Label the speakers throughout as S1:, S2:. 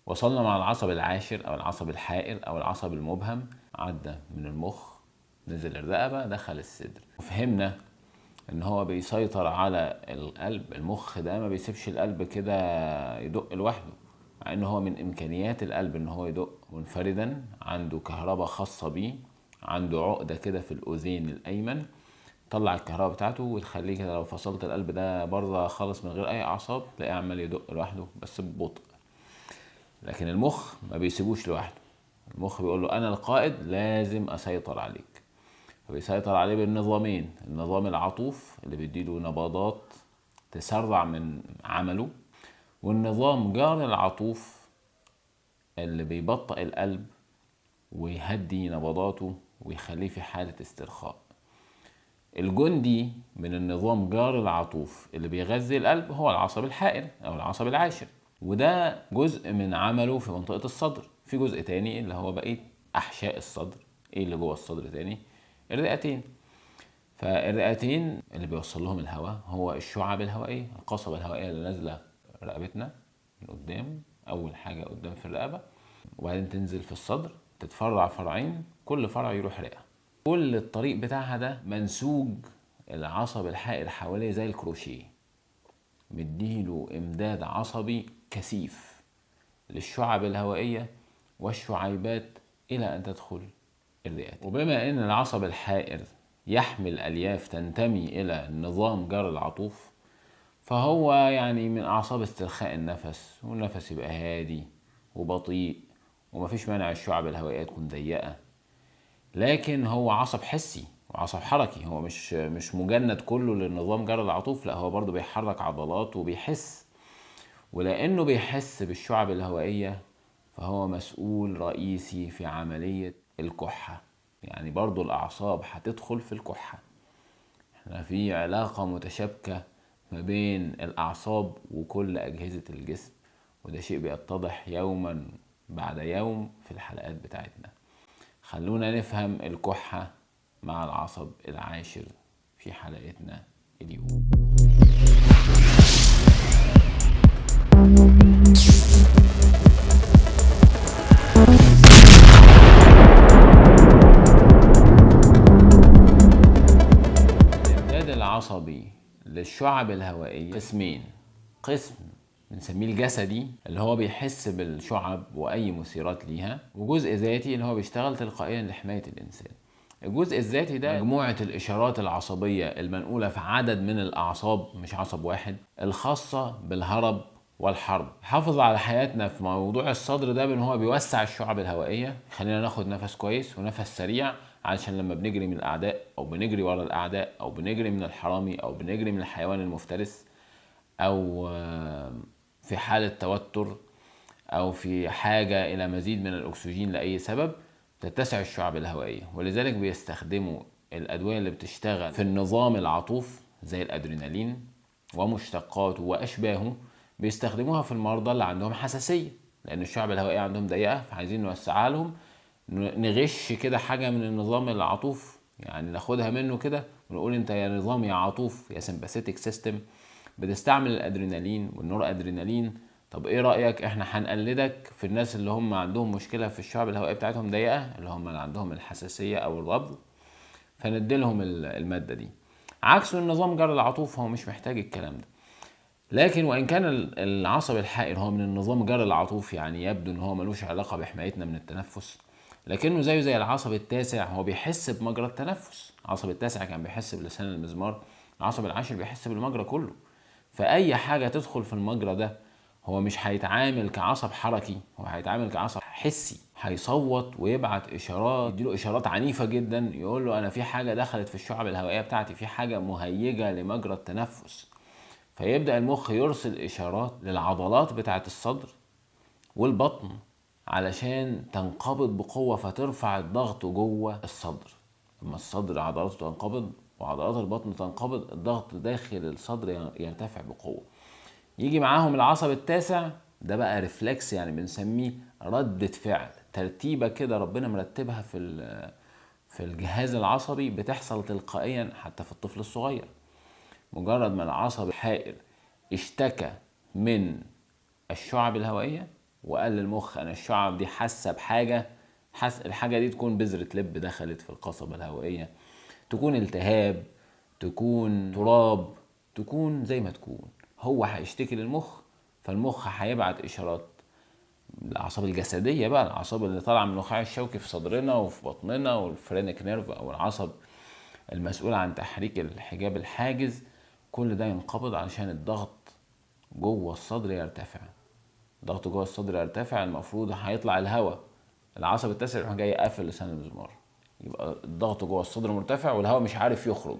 S1: وصلنا مع العصب العاشر أو العصب الحائر أو العصب المبهم، عدى من المخ، نزل الرقبة، دخل الصدر، وفهمنا إن هو بيسيطر على القلب. المخ ده ما بيسيبش القلب كده يدق لوحده، مع إن هو من إمكانيات القلب إن هو يدق منفردا، عنده كهرباء خاصة بيه، عنده عقدة كده في الأذين الأيمن طلع الكهرباء بتاعته وتخليه كده لو فصلت القلب ده بره خالص من غير أي أعصاب تلاقيه عمال يدق لوحده بس ببطء. لكن المخ ما بيسيبوش لوحده، المخ بيقول له أنا القائد لازم أسيطر عليك، فبيسيطر عليه بالنظامين: النظام العطوف اللي بيديله نبضات تسرع من عمله، والنظام جار العطوف اللي بيبطئ القلب ويهدي نبضاته ويخليه في حالة استرخاء. الجندي من النظام جار العطوف اللي بيغذي القلب هو العصب الحائر أو العصب العاشر، وده جزء من عمله في منطقة الصدر. في جزء تاني اللي هو بقية أحشاء الصدر. إيه اللي جوه الصدر تاني؟ الرئتين. فالرئتين اللي بيوصل لهم الهواء هو الشعب الهوائية، القصبة الهوائية اللي نازلة رقبتنا من قدام، أول حاجة قدام في الرقبة، وبعدين تنزل في الصدر، تتفرع فرعين، كل فرع يروح رئة. كل الطريق بتاعها ده منسوج العصب الحائر حواليه زي الكروشيه، مديله إمداد عصبي كثيف للشعب الهوائية والشعيبات إلى أن تدخل الرئة. وبما أن العصب الحائر يحمل ألياف تنتمي إلى نظام جار العطوف، فهو يعني من أعصاب استرخاء النفس، والنفس يبقى هادي وبطيء ومفيش مانع الشعب الهوائية تكون ضيقة. لكن هو عصب حسي وعصب حركي، هو مش مجند كله للنظام جار العطوف، لا هو برضو بيحرك عضلات وبيحس. ولأنه بيحس بالشعب الهوائية فهو مسؤول رئيسي في عملية الكحة، يعني برضو الأعصاب هتدخل في الكحة. احنا في علاقة متشابكة ما بين الأعصاب وكل أجهزة الجسم، وده شيء بيتضح يوما بعد يوم في الحلقات بتاعتنا. خلونا نفهم الكحة مع العصب العاشر في حلقتنا اليوم. الإمداد العصبي للشعب الهوائية قسمين: قسم بنسميه الجسدي اللي هو بيحس بالشعب وأي مثيرات ليها، وجزء ذاتي اللي هو بيشتغل تلقائيا لحماية الإنسان. الجزء الذاتي ده مجموعة الإشارات العصبية المنقولة في عدد من الأعصاب، مش عصب واحد، الخاصة بالهرب والحرب. حافظ على حياتنا في موضوع الصدر ده بأن هو بيوسع الشعب الهوائية، خلينا ناخد نفس كويس ونفس سريع علشان لما بنجري من الأعداء أو بنجري ورا الأعداء أو بنجري من الحرامي أو بنجري من الحيوان المفترس أو في حالة توتر أو في حاجة إلى مزيد من الأكسجين لأي سبب، تتسع الشعب الهوائية. ولذلك بيستخدموا الأدوية اللي بتشتغل في النظام العطوف زي الأدرينالين ومشتقاته وأشباهه، بيستخدموها في المرضى اللي عندهم حساسية، لأن الشعب الهوائية عندهم ضيقة فعايزين نوسعها لهم. نغش كده حاجة من النظام العطوف، يعني ناخدها منه كده ونقول انت يا نظام يا عطوف يا سمباثيتك سيستم بتستعمل الأدرينالين والنور أدرينالين. طب ايه رأيك احنا هنقلدك في الناس اللي هم عندهم مشكلة في الشعب الهوائية بتاعتهم ضيقة، اللي هم اللي عندهم الحساسية او الربو، فنديلهم المادة دي. عكس النظام جار العطوف هو مش محتاج الكلام ده. لكن وان كان العصب الحائر هو من النظام جار العطوف، يعني يبدو ان هو ملوش علاقة بحمايتنا من التنفس، لكنه زيه زي العصب التاسع هو بيحس بمجرى التنفس. العصب التاسع كان بيحس بلسان المزمار، العصب العاشر بيحس بالمجرى كله. فأي حاجة تدخل في المجرى ده هو مش هيتعامل كعصب حركي، هو هيتعامل كعصب حسي، هيصوت ويبعت إشارات، يديله إشارات عنيفة جدا، يقول له أنا في حاجة دخلت في الشعب الهوائية بتاعتي، في حاجة مهيجة لمجرى التنفس. فيبدأ المخ يرسل إشارات للعضلات بتاعة الصدر والبطن علشان تنقبض بقوة فترفع الضغط جوه الصدر. لما الصدر عضلاته تنقبض وعضلات البطن تنقبض، الضغط داخل الصدر يرتفع بقوة. يجي معاهم العصب التاسع، ده بقى ريفلكس، يعني بنسميه ردة فعل، ترتيبة كده ربنا مرتبها في الجهاز العصبي بتحصل تلقائيا حتى في الطفل الصغير. مجرد ما العصب الحائر اشتكى من الشعب الهوائية وقال للمخ أنا الشعب دي حاسة بحاجة، الحاجة دي تكون بذرة لب دخلت في القصبة الهوائية، تكون التهاب، تكون تراب، تكون زي ما تكون، هو هيشتكي للمخ، فالمخ هيبعت إشارات الأعصاب الجسدية بقى، الأعصاب اللي طالعة من النخاع الشوكي في صدرنا وفي بطننا، والفرينك نيرف أو العصب المسؤول عن تحريك الحجاب الحاجز، كل ده ينقبض علشان الضغط جوه الصدر يرتفع. الضغط جوه الصدر يرتفع، المفروض هيطلع الهواء، العصب التاسع يروح جاي قافل لسان المزمار، يبقى الضغط جوه الصدر مرتفع والهواء مش عارف يخرج،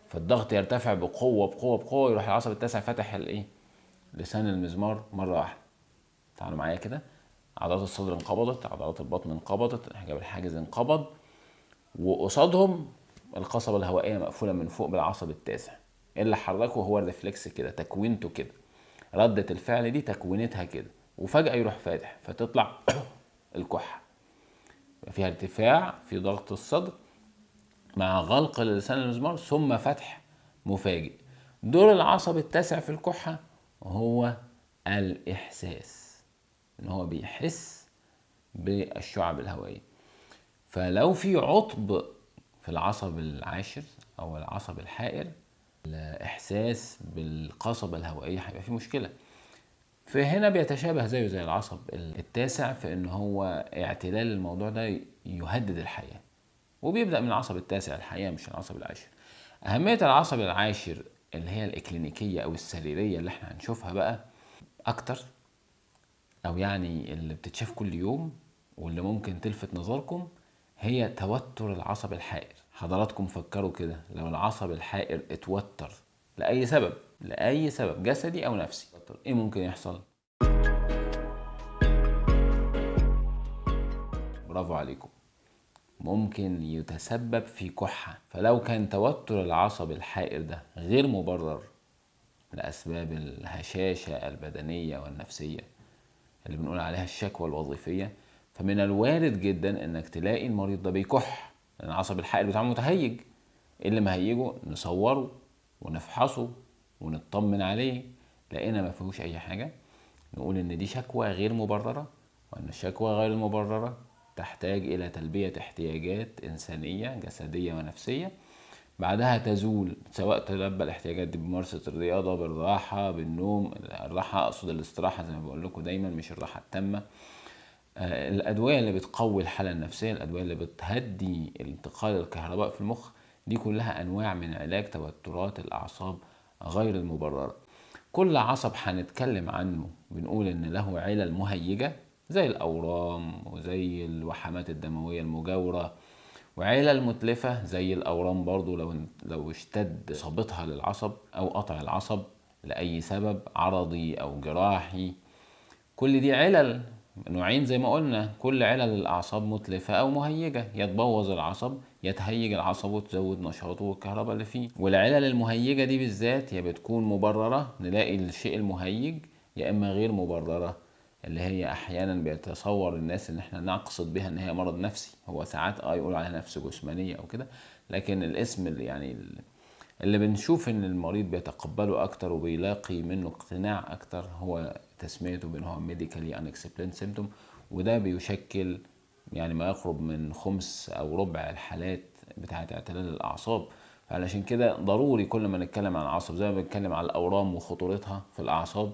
S1: فالضغط يرتفع بقوة بقوة بقوة، يروح العصب التاسع فتح لسان المزمار مرة واحدة. تعالوا معايا كده، عضلات الصدر انقبضت، عضلات البطن انقبضت، الحجاب الحاجز انقبض، وقصادهم القصبة الهوائية مقفولة من فوق بالعصب التاسع. اللي حركه هو الريفلكس كده، تكوينته كده، ردة الفعل دي تكوينتها كده، وفجأة يروح فاتح فتطلع الكحة، فيها ارتفاع في ضغط الصدر مع غلق لسان المزمار ثم فتح مفاجئ. دور العصب التاسع في الكحة هو الإحساس، إن هو بيحس بالشعب الهوائية. فلو في عطب في العصب العاشر أو العصب الحائر، الإحساس بالقصبة الهوائية هيبقى فيه مشكلة. فهنا بيتشابه زيه زي العصب التاسع في إن هو اعتلال الموضوع ده يهدد الحياة، وبيبدأ من العصب التاسع الحقيقة مش العصب العاشر. أهمية العصب العاشر اللي هي الإكلينيكية أو السريرية اللي احنا هنشوفها بقى أكتر، أو يعني اللي بتتشاف كل يوم واللي ممكن تلفت نظركم، هي توتر العصب الحائر. حضراتكم فكروا كده، لو العصب الحائر اتوتر لأي سبب جسدي أو نفسي، إيه ممكن يحصل؟ برافو عليكم، ممكن يتسبب في كحة. فلو كان توتر العصب الحائر ده غير مبرر لأسباب الهشاشة البدنية والنفسية اللي بنقول عليها الشكوى الوظيفية، فمن الوارد جدا انك تلاقي المريض ده بيكح، لان العصب الحائر بتاعه متهيج. اللي مهيجه نصوره ونفحصه ونطمن عليه، لقينا ما فيهوش اي حاجة، نقول ان دي شكوى غير مبررة، وان الشكوى غير المبررة تحتاج الى تلبية احتياجات انسانية جسدية ونفسية، بعدها تزول، سواء تلبى الاحتياجات دي بممارسة الرياضة، بالراحة، بالنوم. الراحة أقصد الاستراحة زي ما بقول لكم دايما، مش الراحة التامة. الأدوية اللي بتقوي الحالة النفسية، الأدوية اللي بتهدي انتقال الكهرباء في المخ، دي كلها أنواع من علاج توترات الأعصاب غير المبررة. كل عصب هنتكلم عنه بنقول إن له علل مهيجة زي الأورام وزي الوحمات الدموية المجاورة، وعلل متلفة زي الأورام برضو لو اشتد إصابتها للعصب أو قطع العصب لأي سبب عرضي أو جراحي. كل دي علل نوعين زي ما قلنا، كل علل الأعصاب متلفة أو مهيجة، يا تبوظ العصب يا تهيج العصب وتزود نشاطه والكهرباء اللي فيه. والعلل المهيجة دي بالذات يا بتكون مبررة، نلاقي الشيء المهيج، يا إما غير مبررة، اللي هي احيانا بيتصور الناس ان احنا نقصد بها ان هي مرض نفسي. هو ساعات يقول عليها نفس جسمانيه او كده، لكن الاسم اللي بنشوف ان المريض بيتقبله اكتر وبيلاقي منه اقتناع اكتر هو تسميته بان هو medically unexplained symptom، وده بيشكل يعني ما يقرب من خمس او ربع الحالات بتاعه اعتلال الاعصاب. علشان كده ضروري كل ما نتكلم عن العصب، زي ما بنتكلم عن الاورام وخطورتها في الاعصاب،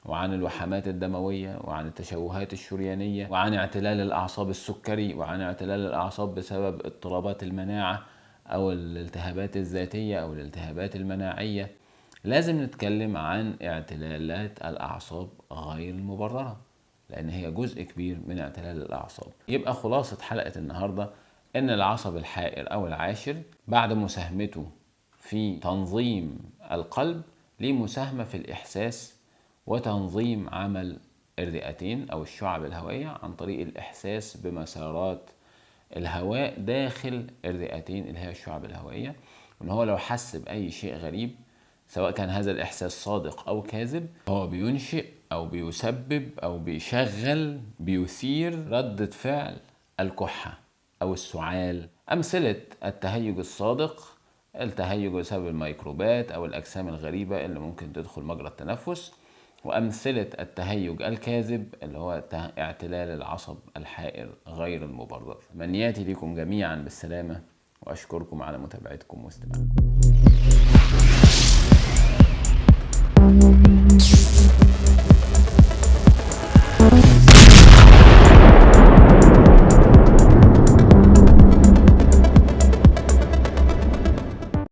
S1: وعن الوحمات الدموية، وعن التشوهات الشريانية، وعن اعتلال الأعصاب السكري، وعن اعتلال الأعصاب بسبب اضطرابات المناعة أو الالتهابات الذاتية أو الالتهابات المناعية، لازم نتكلم عن اعتلالات الأعصاب غير المبررة، لأن هي جزء كبير من اعتلال الأعصاب. يبقى خلاصة حلقة النهاردة إن العصب الحائر أو العاشر بعد مساهمته في تنظيم القلب ليه مساهمة في الإحساس وتنظيم عمل الرئتين أو الشعب الهوائية عن طريق الإحساس بمسارات الهواء داخل الرئتين اللي هي الشعب الهوائية، وإن هو لو حس بأي شيء غريب، سواء كان هذا الإحساس صادق أو كاذب، هو بينشئ أو بيسبب أو بيثير ردة فعل الكحة أو السعال. أمثلة التهيج الصادق: التهيج بسبب الميكروبات أو الأجسام الغريبة اللي ممكن تدخل مجرى التنفس، وأمثلة التهيج الكاذب اللي هو اعتلال العصب الحائر غير المبرر. منياتي لكم جميعا بالسلامة، وأشكركم على متابعتكم واستماعكم.